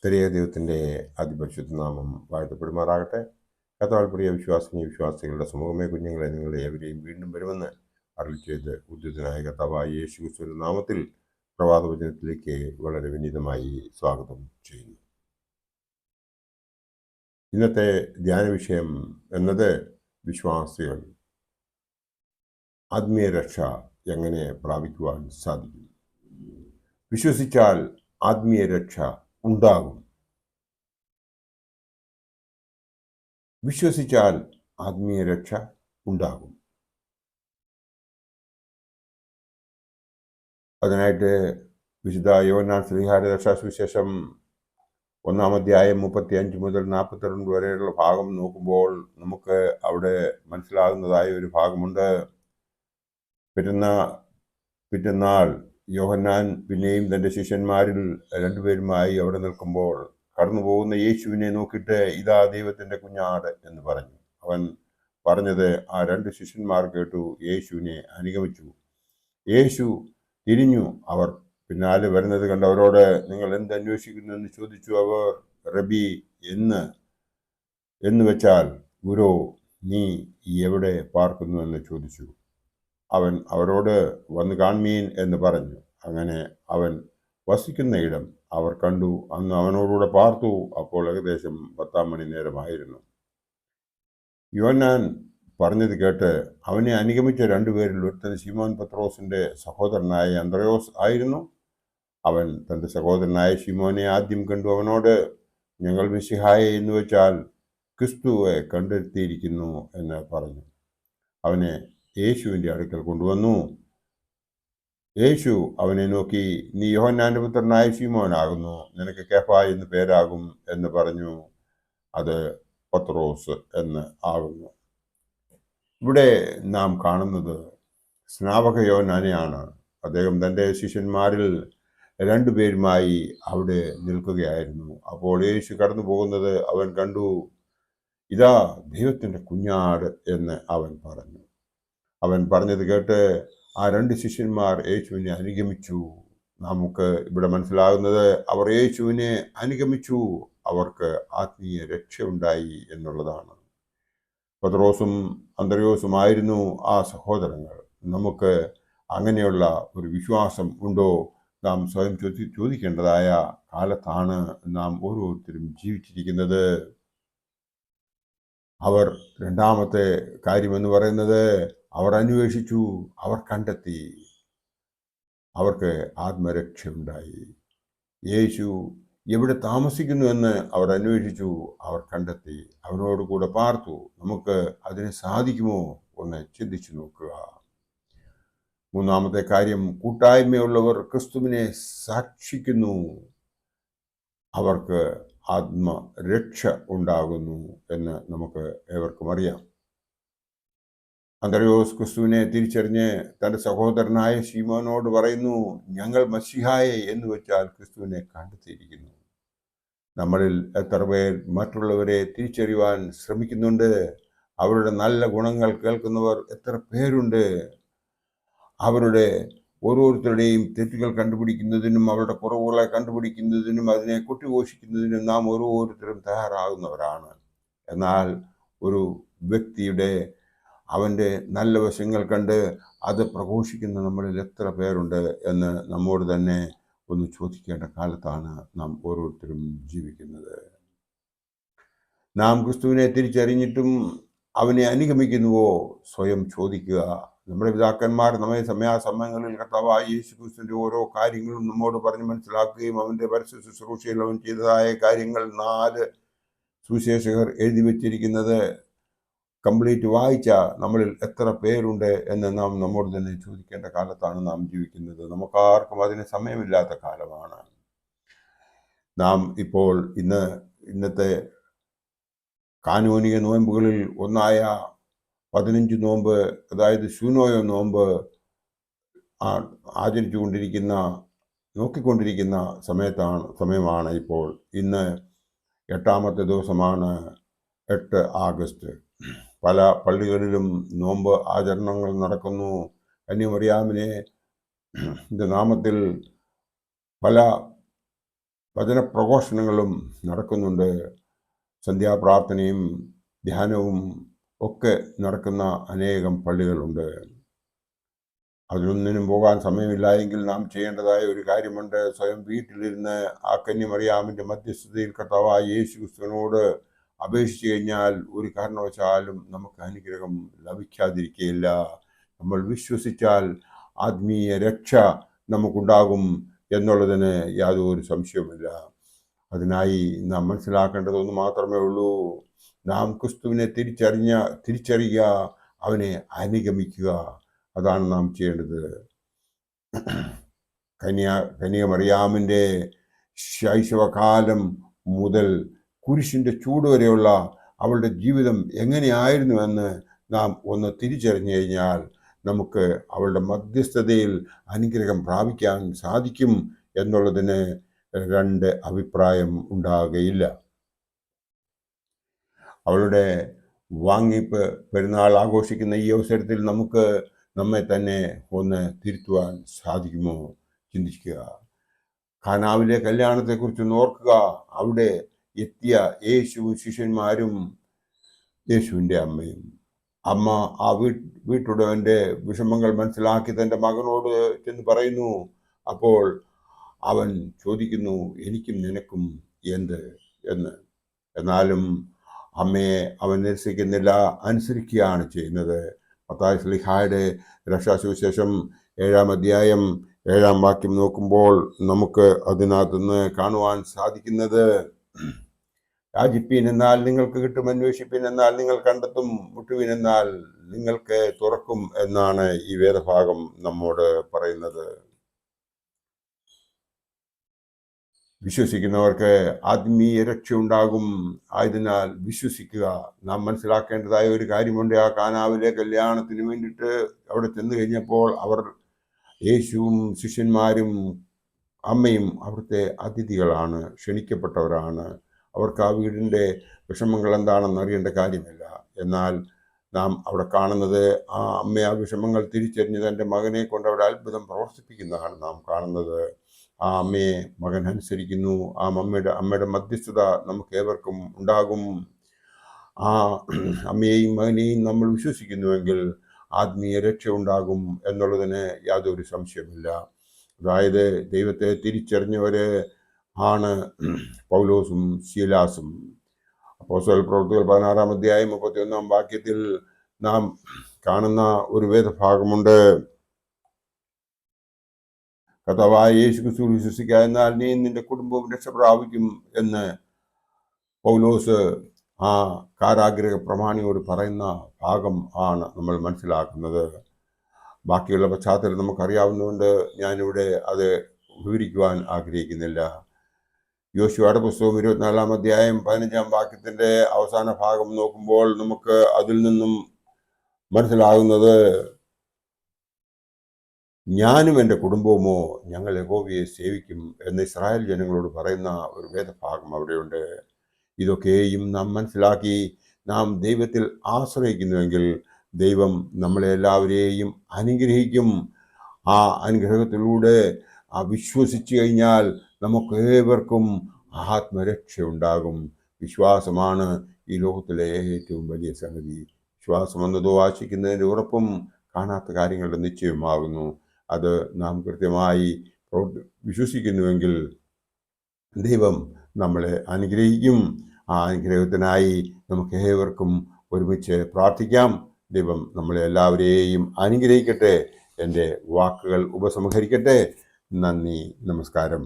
ത്രിയേക ദൈവത്തിൻ്റെ അതിപരിശുദ്ധ നാമം വാഴ്ത്തപ്പെടുമാറാകട്ടെ. കർത്താവിൽ പ്രിയ വിശ്വാസികളുടെ സമൂഹമേ, കുഞ്ഞുങ്ങളെ, നിങ്ങളെ ഏവരെയും വീണ്ടും വരുമെന്ന് അരുളി ചെയ്ത് ഉദ്യുതനായ കർത്താവായ യേശു ക്രിസ്തുവിന്റെ നാമത്തിൽ പ്രഭാതവചനത്തിലേക്ക് വളരെ വിനീതമായി സ്വാഗതം ചെയ്യുന്നു. ഇന്നത്തെ ധ്യാന വിഷയം എന്നത് വിശ്വാസികൾ ആത്മീയ രക്ഷ എങ്ങനെ പ്രാപിക്കുവാൻ സാധിക്കും. വിശ്വസിച്ചാൽ ആത്മീയ രക്ഷ ഉണ്ടാകും. വിശ്വസിച്ചാൽ ആത്മീയ രക്ഷ ഉണ്ടാകും. അതിനായിട്ട് വിശുദ്ധ യോഹന്നാൻ ശ്ലീഹായുടെ രക്ഷാസുവിശേഷം 1-ാം അധ്യായം 35 മുതൽ 42 വരെയുള്ള ഭാഗം നോക്കുമ്പോൾ നമുക്ക് അവിടെ മനസ്സിലാകുന്നതായ ഒരു ഭാഗമുണ്ട്. പിറ്റന്നാൾ യോഹന്നാൻ പിന്നെയും തൻ്റെ ശിഷ്യന്മാരിൽ രണ്ടുപേരുമായി അവിടെ നിൽക്കുമ്പോൾ കടന്നു പോകുന്ന യേശുവിനെ നോക്കിയിട്ട്, ഇതാ ദൈവത്തിൻ്റെ കുഞ്ഞാട് എന്ന് പറഞ്ഞു. അവൻ പറഞ്ഞത് ആ രണ്ട് ശിഷ്യന്മാർ കേട്ടു, യേശുവിനെ അനുഗമിച്ചു. യേശു തിരിഞ്ഞു, അവർ പിന്നാലെ വരുന്നത് കണ്ട് അവരോട്, നിങ്ങൾ എന്ത് അന്വേഷിക്കുന്നു എന്ന് ചോദിച്ചു. അവർ റബി എന്ന് വെച്ചാൽ ഗുരു, നീ എവിടെ പാർക്കുന്നു എന്ന് ചോദിച്ചു. അവൻ അവരോട്, വന്ന് കാൺമീൻ എന്ന് പറഞ്ഞു. അങ്ങനെ അവൻ വസിക്കുന്ന ഇടം അവർ കണ്ടു. അന്ന് അവനോടുകൂടെ പാർത്തു. അപ്പോൾ ഏകദേശം 10-ാം മണി നേരമായിരുന്നു. യോഹന്നാൻ പറഞ്ഞത് കേട്ട് അവനെ അനുഗമിച്ച രണ്ടുപേരിൽ ഒരുത്തൻ ശിമോൻ പത്രോസിന്റെ സഹോദരനായ അന്ത്രയോസ് ആയിരുന്നു. അവൻ തൻ്റെ സഹോദരനായ ശിമോനെ ആദ്യം കണ്ടു. അവനോട്, ഞങ്ങൾ മിശിഹായെ എന്ന് വെച്ചാൽ ക്രിസ്തുവെ കണ്ടെത്തിയിരിക്കുന്നു എന്ന് പറഞ്ഞു. അവനെ യേശുവിൻ്റെ അടുക്കൽ കൊണ്ടുവന്നു. യേശു അവനെ നോക്കി, നീ യോഹന്നാന്റെ പുത്രനായ ശിമോനാകുന്നു, നിനക്ക് കേഫ എന്ന് പേരാകും എന്ന് പറഞ്ഞു. അത് പത്രോസ് എന്ന് ആകുന്നു. ഇവിടെ നാം കാണുന്നത് സ്നാപക യോഹന്നാനെയാണ്. അദ്ദേഹം തൻ്റെ ശിഷ്യന്മാരിൽ രണ്ടുപേരുമായി അവിടെ നിൽക്കുകയായിരുന്നു. അപ്പോൾ യേശു കടന്നു പോകുന്നത് അവൻ കണ്ടു. ഇതാ ദൈവത്തിൻ്റെ കുഞ്ഞാട് എന്ന് അവൻ പറഞ്ഞു. അവൻ പറഞ്ഞത് കേട്ട് ആ രണ്ട് ശിഷ്യന്മാർ യേശുവിനെ അനുഗമിച്ചു. നമുക്ക് ഇവിടെ മനസ്സിലാകുന്നത് അവർ യേശുവിനെ അനുഗമിച്ചു, അവർക്ക് ആത്മീയ രക്ഷ ഉണ്ടായി എന്നുള്ളതാണ്. പത്രോസും അന്ത്രയോസുമായിരുന്നു ആ സഹോദരങ്ങൾ. നമുക്ക് അങ്ങനെയുള്ള ഒരു വിശ്വാസം ഉണ്ടോ? നാം സ്വയം ചോദിക്കേണ്ടതായ കാലത്താണ് നാം ഓരോരുത്തരും ജീവിച്ചിരിക്കുന്നത്. അവർ രണ്ടാമത്തെ കാര്യമെന്ന് പറയുന്നത്, അവർ അന്വേഷിച്ചു, അവർ കണ്ടെത്തി, അവർക്ക് ആത്മരക്ഷയുണ്ടായി. യേശു എവിടെ താമസിക്കുന്നു എന്ന് അവർ അന്വേഷിച്ചു, അവർ കണ്ടെത്തി, അവനോട് കൂടെ പാർത്തു. നമുക്ക് അതിന് സാധിക്കുമോ ഒന്ന് ചിന്തിച്ചു നോക്കുക. മൂന്നാമത്തെ കാര്യം, കൂട്ടായ്മയുള്ളവർ ക്രിസ്തുവിനെ സാക്ഷിക്കുന്നു, അവർക്ക് ആത്മരക്ഷ ഉണ്ടാകുന്നു എന്ന് നമുക്ക് ഏവർക്കും അറിയാം. അന്ത്രയോസ് ക്രിസ്തുവിനെ തിരിച്ചറിഞ്ഞ് തൻ്റെ സഹോദരനായ ശിമോനോട് പറയുന്നു, ഞങ്ങൾ മശിഹായെ എന്ന് വെച്ചാൽ ക്രിസ്തുവിനെ കണ്ടെത്തിയിരിക്കുന്നു. നമ്മളിൽ എത്ര പേർ മറ്റുള്ളവരെ തിരിച്ചറിയുവാൻ ശ്രമിക്കുന്നുണ്ട്? അവരുടെ നല്ല ഗുണങ്ങൾ കേൾക്കുന്നവർ എത്ര പേരുണ്ട്? അവരുടെ ഓരോരുത്തരുടെയും തെറ്റുകൾ കണ്ടുപിടിക്കുന്നതിനും അവരുടെ കുറവുകളെ കണ്ടുപിടിക്കുന്നതിനും അതിനെ കൊട്ടിഘോഷിക്കുന്നതിനും നാം ഓരോരുത്തരും തയ്യാറാകുന്നവരാണ്. എന്നാൽ ഒരു വ്യക്തിയുടെ അവൻ്റെ നല്ല വശങ്ങൾ കണ്ട് അത് പ്രഘോഷിക്കുന്ന നമ്മളിൽ എത്ര പേരുണ്ട് എന്ന് നമ്മോട് തന്നെ ഒന്ന് ചോദിക്കേണ്ട കാലത്താണ് നാം ഓരോരുത്തരും ജീവിക്കുന്നത്. നാം ക്രിസ്തുവിനെ തിരിച്ചറിഞ്ഞിട്ടും അവനെ അനുഗമിക്കുന്നുവോ? സ്വയം ചോദിക്കുക. നമ്മുടെ പിതാക്കന്മാർ നമ്മെ സമയാസമയങ്ങളിൽ കർത്താവായ യേശു ക്രിസ്തുവിൻ്റെ ഓരോ കാര്യങ്ങളും നമ്മോട് പറഞ്ഞ് മനസ്സിലാക്കുകയും അവൻ്റെ പരസ്യ ശുശ്രൂഷയിൽ അവൻ ചെയ്തതായ കാര്യങ്ങൾ 4 സുവിശേഷകർ എഴുതി വച്ചിരിക്കുന്നത് കംപ്ലീറ്റ് വായിച്ച നമ്മളിൽ എത്ര പേരുണ്ട് എന്ന് നാം നമ്മോട് തന്നെ ചോദിക്കേണ്ട കാലത്താണ് നാം ജീവിക്കുന്നത്. നമുക്കാർക്കും അതിന് സമയമില്ലാത്ത കാലമാണ്. നാം ഇപ്പോൾ ഇന്നത്തെ കാനൂനിക നോയമ്പുകളിൽ ഒന്നായ 15 നോമ്പ്, അതായത് ശൂനോയ നോമ്പ് നോക്കിക്കൊണ്ടിരിക്കുന്ന സമയമാണ് ഇപ്പോൾ. ഇന്ന് 8-ാമത്തെ ദിവസമാണ്, 8 ആഗസ്റ്റ്. പല പള്ളികളിലും നോമ്പ് ആചരണങ്ങൾ നടക്കുന്നു. കന്യമറിയാമിനെ നാമത്തിൽ പല വചനപ്രഘോഷണങ്ങളും നടക്കുന്നുണ്ട്. സന്ധ്യാപ്രാർത്ഥനയും ധ്യാനവും ഒക്കെ നടക്കുന്ന അനേകം പള്ളികളുണ്ട്. അതിനൊന്നിനും പോകാൻ സമയമില്ല എങ്കിൽ നാം ചെയ്യേണ്ടതായ ഒരു കാര്യമുണ്ട്. സ്വയം വീട്ടിലിരുന്ന് ആ കന്യമറിയാമിൻ്റെ മധ്യസ്ഥതയിൽ കർത്താവായ യേശു ക്രിസ്തുവിനോട് അപേക്ഷിച്ചു കഴിഞ്ഞാൽ ഒരു കാരണവശാലും നമുക്ക് അനുഗ്രഹം ലഭിക്കാതിരിക്കുകയില്ല. നമ്മൾ വിശ്വസിച്ചാൽ ആത്മീയ രക്ഷ നമുക്കുണ്ടാകും എന്നുള്ളതിന് യാതൊരു സംശയവുമില്ല. അതിനായി നാം മനസ്സിലാക്കേണ്ടതൊന്ന് മാത്രമേ ഉള്ളൂ. നാം ക്രിസ്തുവിനെ തിരിച്ചറിയുക, അവനെ അനുഗമിക്കുക. അതാണ് നാം ചെയ്യേണ്ടത്. കന്യമറിയാമിൻ്റെ ശൈശവകാലം മുതൽ കുരിശിൻ്റെ ചൂട് വരെയുള്ള അവളുടെ ജീവിതം എങ്ങനെയായിരുന്നുവെന്ന് നാം ഒന്ന് തിരിച്ചറിഞ്ഞു കഴിഞ്ഞാൽ നമുക്ക് അവളുടെ മധ്യസ്ഥതയിൽ അനുഗ്രഹം പ്രാപിക്കാൻ സാധിക്കും എന്നുള്ളതിന് രണ്ട് അഭിപ്രായം ഉണ്ടാകുകയില്ല. അവളുടെ വാങ്ങിപ്പ് പെരുന്നാൾ ആഘോഷിക്കുന്ന ഈ അവസരത്തിൽ നമുക്ക് നമ്മെ തന്നെ ഒന്ന് തിരുത്തുവാൻ സാധിക്കുമോ? ചിന്തിക്കുക. ഖാനാവിലെ കല്യാണത്തെക്കുറിച്ച് ഓർക്കുക. അവിടെ എത്തിയ യേശുവും ശിഷ്യന്മാരും യേശുവിൻ്റെ അമ്മയും. അമ്മ ആ വീട്ടുടവൻ്റെ വിഷമങ്ങൾ മനസ്സിലാക്കി തൻ്റെ മകനോട് ചെന്ന് പറയുന്നു. അപ്പോൾ അവൻ ചോദിക്കുന്നു, എനിക്കും നിനക്കും എന്ത് എന്ന്. എന്നാലും അമ്മയെ അവൻ നിരസിക്കുന്നില്ല, അനുസരിക്കുകയാണ് ചെയ്യുന്നത്. മത്തായി ശ്ലീഹായുടെ രക്ഷാസുവിശേഷം 7-ാം അധ്യായം 7-ാം വാക്യം നോക്കുമ്പോൾ നമുക്ക് അതിനകത്തുനിന്ന് കാണുവാൻ സാധിക്കുന്നത്, യാചിപ്പീൻ എന്നാൽ നിങ്ങൾക്ക് കിട്ടും, അന്വേഷിപ്പീൻ എന്നാൽ നിങ്ങൾ കണ്ടെത്തും, മുട്ടുവീൻ എന്നാൽ നിങ്ങൾക്ക് തുറക്കും എന്നാണ് ഈ വേദഭാഗം നമ്മോട് പറയുന്നത്. വിശ്വസിക്കുന്നവർക്ക് ആത്മീയ രക്ഷ ഉണ്ടാകും. ആയതിനാൽ വിശ്വസിക്കുക. നാം മനസ്സിലാക്കേണ്ടതായ ഒരു കാര്യമുണ്ട്. ആ കാനാവിലെ കല്യാണത്തിന് വേണ്ടിയിട്ട് അവിടെ ചെന്ന് കഴിഞ്ഞപ്പോൾ അവർ യേശുവും ശിഷ്യന്മാരും അമ്മയും അവിടുത്തെ അതിഥികളാണ്, ക്ഷണിക്കപ്പെട്ടവരാണ്. അവർക്ക് ആ വീടിൻ്റെ വിഷമങ്ങൾ എന്താണെന്ന് അറിയേണ്ട കാര്യമില്ല. എന്നാൽ നാം അവിടെ കാണുന്നത് ആ അമ്മ ആ വിഷമങ്ങൾ തിരിച്ചറിഞ്ഞ് തൻ്റെ മകനെ കൊണ്ട് അവിടെ അത്ഭുതം പ്രവർത്തിപ്പിക്കുന്നതാണ് നാം കാണുന്നത്. ആ അമ്മയെ മകൻ അനുസരിക്കുന്നു. ആ അമ്മയുടെ മധ്യസ്ഥത നമുക്ക് ഏവർക്കും ഉണ്ടാകും. ആ അമ്മയെയും മകനെയും നമ്മൾ വിശ്വസിക്കുന്നുവെങ്കിൽ ആത്മീയ രക്ഷ ഉണ്ടാകും എന്നുള്ളതിന് യാതൊരു സംശയമില്ല. അതായത് ദൈവത്തെ തിരിച്ചറിഞ്ഞവര് ആണ് പൗലോസും ശീലാസും. അപ്പോസ്തല പ്രവൃത്തികൾ 16-ാം അധ്യായം 31-ാം വാക്യത്തിൽ നാം കാണുന്ന ഒരു വേദഭാഗമുണ്ട്. കർത്താവായ യേശു ക്രിസ്തുവിൽ വിശ്വസിക്കുക, എന്നാൽ നീ നിന്റെ കുടുംബവും രക്ഷ പ്രാപിക്കും എന്ന് പൗലോസ് ആ കാരാഗ്രഹ പ്രമാണിയോട് പറയുന്ന ഭാഗം ആണ് നമ്മൾ മനസ്സിലാക്കുന്നത്. ബാക്കിയുള്ള പശ്ചാത്തലം നമുക്കറിയാവുന്നതുകൊണ്ട് ഞാനിവിടെ അത് വിവരിക്കുവാൻ ആഗ്രഹിക്കുന്നില്ല. യോശുവയുടെ പുസ്തകം 24-ാം അധ്യായം 15-ാം വാക്യത്തിൻ്റെ അവസാന ഭാഗം നോക്കുമ്പോൾ നമുക്ക് അതിൽ നിന്നും മനസ്സിലാകുന്നത്, ഞാനും എൻ്റെ കുടുംബവുമോ ഞങ്ങൾ യഹോവയെ സേവിക്കും എന്ന് ഇസ്രായേൽ ജനങ്ങളോട് പറയുന്ന ഒരു വേദഭാഗം അവിടെയുണ്ട്. ഇതൊക്കെയും നാം മനസ്സിലാക്കി നാം ദൈവത്തിൽ ആശ്രയിക്കുന്നുവെങ്കിൽ ദൈവം നമ്മളെ എല്ലാവരെയും അനുഗ്രഹിക്കും. ആ അനുഗ്രഹത്തിലൂടെ വിശ്വസിച്ചു കഴിഞ്ഞാൽ നമുക്ക് ഏവർക്കും ആത്മരക്ഷ ഉണ്ടാകും. വിശ്വാസമാണ് ഈ ലോകത്തിലെ ഏറ്റവും വലിയ സംഗതി. വിശ്വാസം എന്നതോ ആശിക്കുന്നതിൻ്റെ ഉറപ്പും കാണാത്ത കാര്യങ്ങളുടെ നിശ്ചയമാകുന്നു. അത് നാം കൃത്യമായി വിശ്വസിക്കുന്നുവെങ്കിൽ ദൈവം നമ്മളെ അനുഗ്രഹിക്കും. ആ അനുഗ്രഹത്തിനായി നമുക്ക് ഏവർക്കും ഒരുമിച്ച് പ്രാർത്ഥിക്കാം. ദൈവം നമ്മളെ എല്ലാവരെയും അനുഗ്രഹിക്കട്ടെ. എൻ്റെ വാക്കുകൾ ഉപസംഹരിക്കട്ടെ. നന്ദി, നമസ്കാരം.